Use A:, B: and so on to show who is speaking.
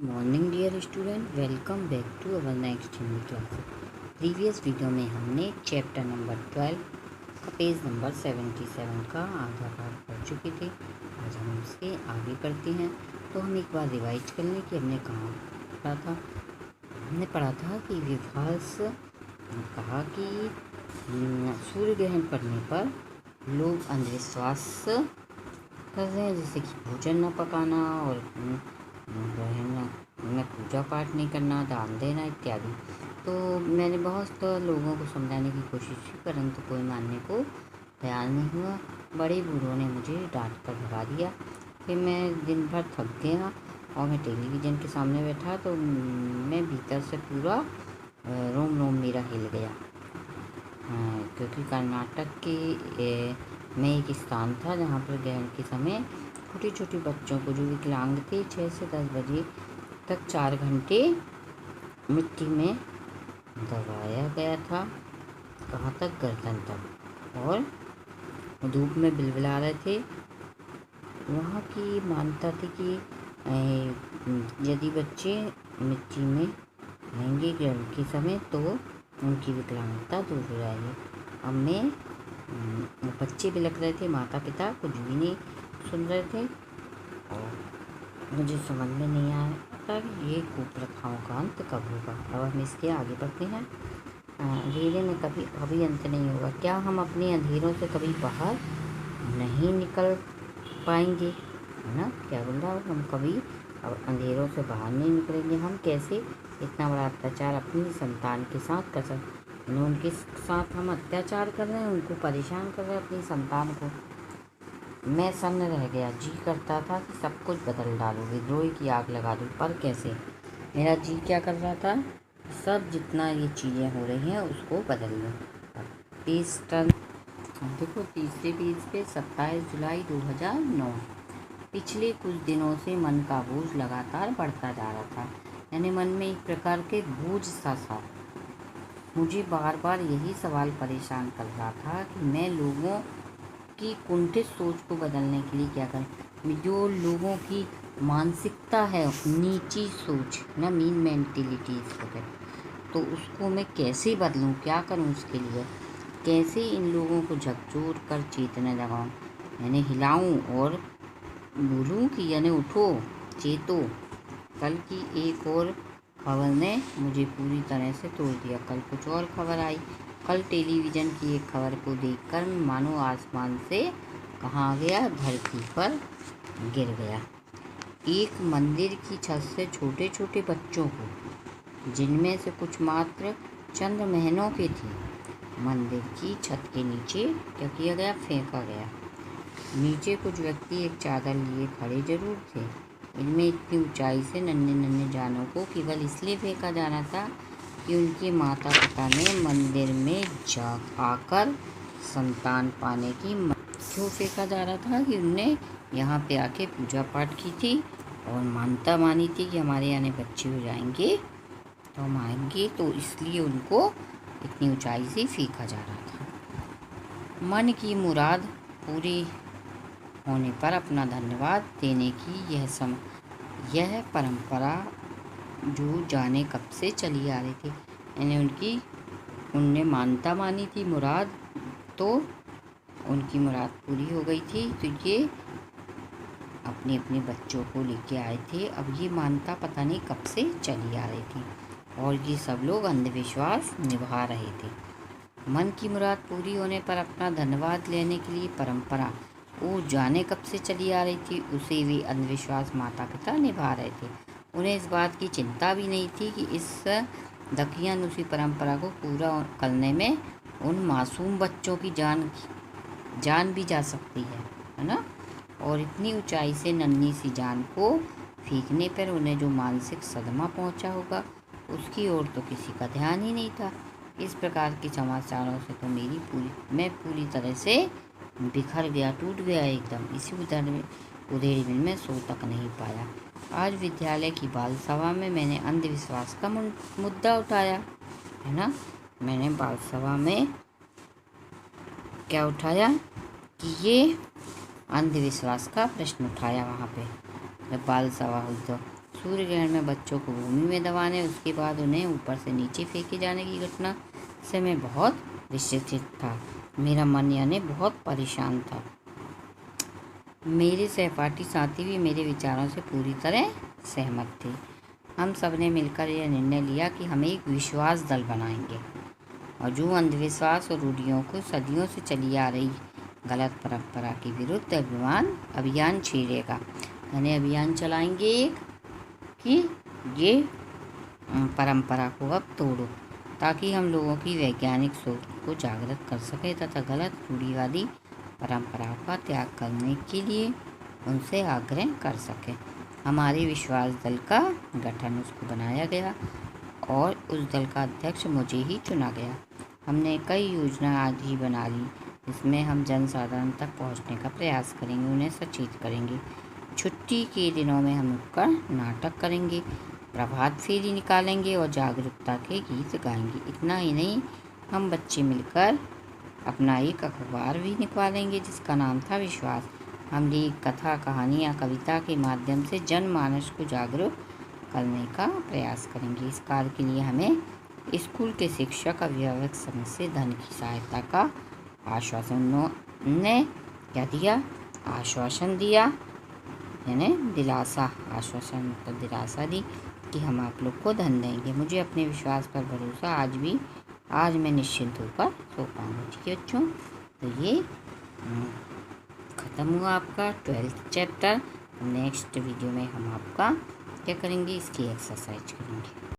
A: Morning dear student, welcome back to our next Hindi class. Previous video में हमने chapter number 12 का page number 77 का आधा पार्ट पढ़ चुके थे। आज हम उसके आगे पढ़ते हैं। तो हम एक बार रिवाइज कर लें कि हमने कहाँ पढ़ा था। हमने पढ़ा था कि विभास कहा कि सूर्य ग्रहण पड़ने पर लोग अंधविश्वास कर रहे हैं, जैसे कि भोजन न पकाना और ग्रहण में पूजा पाठ नहीं करना, दान देना इत्यादि। तो मैंने बहुत लोगों को समझाने की कोशिश की, परंतु कोई मानने को तैयार नहीं हुआ। बड़े बूढ़ों ने मुझे डांट कर भगा दिया। फिर मैं दिन भर थक गया और मैं टेलीविज़न के सामने बैठा तो मैं भीतर से पूरा रोम रोम मेरा हिल गया। क्योंकि कर्नाटक के में एक स्थान था जहाँ पर ग्रहण के समय छोटे छोटे बच्चों को, जो विकलांग थे, 6 से 10 बजे तक 4 घंटे मिट्टी में दबाया गया था। कहाँ तक? गर्दन तक। और धूप में बिलबिला रहे थे। वहाँ की मान्यता थी कि यदि बच्चे मिट्टी में रहेंगे ग्रहण के समय तो उनकी विकलांगता दूर हो जाएगी। अब मैं बच्चे बिलख रहे थे, माता पिता कुछ भी नहीं सुन रहे थे और मुझे समझ में नहीं आ रहा था कि ये कुप्रथाओं का अंत कब होगा। अब हम इसके आगे बढ़ते हैं। अंधेरे में कभी अंत नहीं होगा। क्या हम अपने अंधेरों से कभी बाहर नहीं निकल पाएंगे? है ना? क्या बोल रहा हूँ, हम कभी अब अंधेरों से बाहर नहीं निकलेंगे। हम कैसे इतना बड़ा अत्याचार अपनी संतान के साथ कर सकते? उनके साथ हम अत्याचार कर रहे हैं, उनको परेशान कर रहे हैं, अपनी संतान को। मैं सन्न रह गया। जी करता था कि सब कुछ बदल डालूं, विद्रोह की आग लगा दूं, पर कैसे? मेरा जी क्या कर रहा था? सब जितना ये चीज़ें हो रही हैं उसको बदल दूं। पेज टर्न देखो, तीसरे पेज पे 27 जुलाई 2009। पिछले कुछ दिनों से मन का बोझ लगातार बढ़ता जा रहा था। यानी मन में एक प्रकार के बोझ सा था। मुझे बार बार यही सवाल परेशान कर रहा था कि मैं लोगों की कुंठित सोच को बदलने के लिए क्या करें। जो लोगों की मानसिकता है, नीची सोच ना, मीन मेंटेलिटी इसको कहते, तो उसको मैं कैसे बदलूं, क्या करूं उसके लिए? कैसे इन लोगों को झकझोर कर चेतना जगाऊं, यानी हिलाऊं और बोलूं कि यानी उठो, चेतो। कल की एक और खबर ने मुझे पूरी तरह से तोड़ दिया। कल कुछ और खबर आई। कल टेलीविज़न की एक खबर को देखकर मानो आसमान से कहाँ गया, धरती पर गिर गया। एक मंदिर की छत से छोटे छोटे बच्चों को, जिनमें से कुछ मात्र चंद महीनों के थे, मंदिर की छत के नीचे क्या किया गया? फेंका गया। नीचे कुछ व्यक्ति एक चादर लिए खड़े जरूर थे। इनमें इतनी ऊंचाई से नन्हे नन्हे जानों को केवल इसलिए फेंका जाना था कि उनके माता पिता ने मंदिर में जा आकर संतान पाने की क्यों फेंका जा रहा था? कि उनने यहाँ पे आके पूजा पाठ की थी और मान्यता मानी थी कि हमारे यहाँ बच्चे हो जाएंगे तो हम आएंगे, तो इसलिए उनको इतनी ऊंचाई से फेंका जा रहा था। मन की मुराद पूरी होने पर अपना धन्यवाद देने की यह परंपरा जो जाने कब से चली आ रही थी, यानी उनने मान्यता मानी थी, मुराद, तो उनकी मुराद पूरी हो गई थी, तो ये अपने अपने बच्चों को लेके आए थे। अब ये मान्यता पता नहीं कब से चली आ रही थी और ये सब लोग अंधविश्वास निभा रहे थे। मन की मुराद पूरी होने पर अपना धन्यवाद लेने के लिए परंपरा वो जाने कब से चली आ रही थी, उसे भी अंधविश्वास माता पिता निभा रहे थे। उन्हें इस बात की चिंता भी नहीं थी कि इस दकियानुसी परंपरा को पूरा करने में उन मासूम बच्चों की जान भी जा सकती है ना? और इतनी ऊंचाई से नन्ही सी जान को फेंकने पर उन्हें जो मानसिक सदमा पहुंचा होगा, उसकी ओर तो किसी का ध्यान ही नहीं था। इस प्रकार के समाचारों से तो मैं पूरी तरह से बिखर गया, टूट गया एकदम। इसी उधेड़ में सो तक नहीं पाया। आज विद्यालय की बाल सभा में मैंने अंधविश्वास का मुद्दा उठाया, है ना? मैंने बाल सभा में क्या उठाया कि ये अंधविश्वास का प्रश्न उठाया वहाँ पे, जब बाल सभा हुई सूर्य ग्रहण में बच्चों को भूमि में दबाने, उसके बाद उन्हें ऊपर से नीचे फेंके जाने की घटना से मैं बहुत विचलित था। मेरा मन यानी बहुत परेशान था। मेरे सहपाठी साथी भी मेरे विचारों से पूरी तरह सहमत थे। हम सब ने मिलकर यह निर्णय लिया कि हम एक विश्वास दल बनाएंगे और जो अंधविश्वास और रूढ़ियों को सदियों से चली आ रही गलत परंपरा के विरुद्ध अभियान छेड़ेगा। यानी अभियान चलाएंगे एक कि ये परंपरा को अब तोड़ो, ताकि हम लोगों की वैज्ञानिक सोच को जागृत कर सके तथा गलत रूढ़िवादी परंपराओं का त्याग करने के लिए उनसे आग्रह कर सके। हमारे विश्वास दल का गठन उसको बनाया गया और उस दल का अध्यक्ष मुझे ही चुना गया। हमने कई योजना आज ही बना ली, जिसमें हम जनसाधारण तक पहुंचने का प्रयास करेंगे, उन्हें सचेत करेंगे। छुट्टी के दिनों में हम नुक्कड़ नाटक करेंगे, प्रभात फेरी निकालेंगे और जागरूकता के गीत गाएंगे। इतना ही नहीं, हम बच्चे मिलकर अपना एक अखबार भी निकालेंगे जिसका नाम था विश्वास। हम लेख, कथा, कहानी या कविता के माध्यम से जनमानस को जागरूक करने का प्रयास करेंगे। इस कार्य के लिए हमें स्कूल के शिक्षक, अभिभावक समूह से धन की सहायता का आश्वासन दिया, यानी दिलासा, आश्वासन मतलब दिलासा दी कि हम आप लोग को धन देंगे। मुझे अपने विश्वास पर भरोसा आज मैं निश्चिंत होकर सो पाऊँगा। ठीक है बच्चों, तो ये ख़त्म हुआ आपका 12th चैप्टर। नेक्स्ट वीडियो में हम आपका क्या करेंगे, इसकी एक्सरसाइज करेंगे।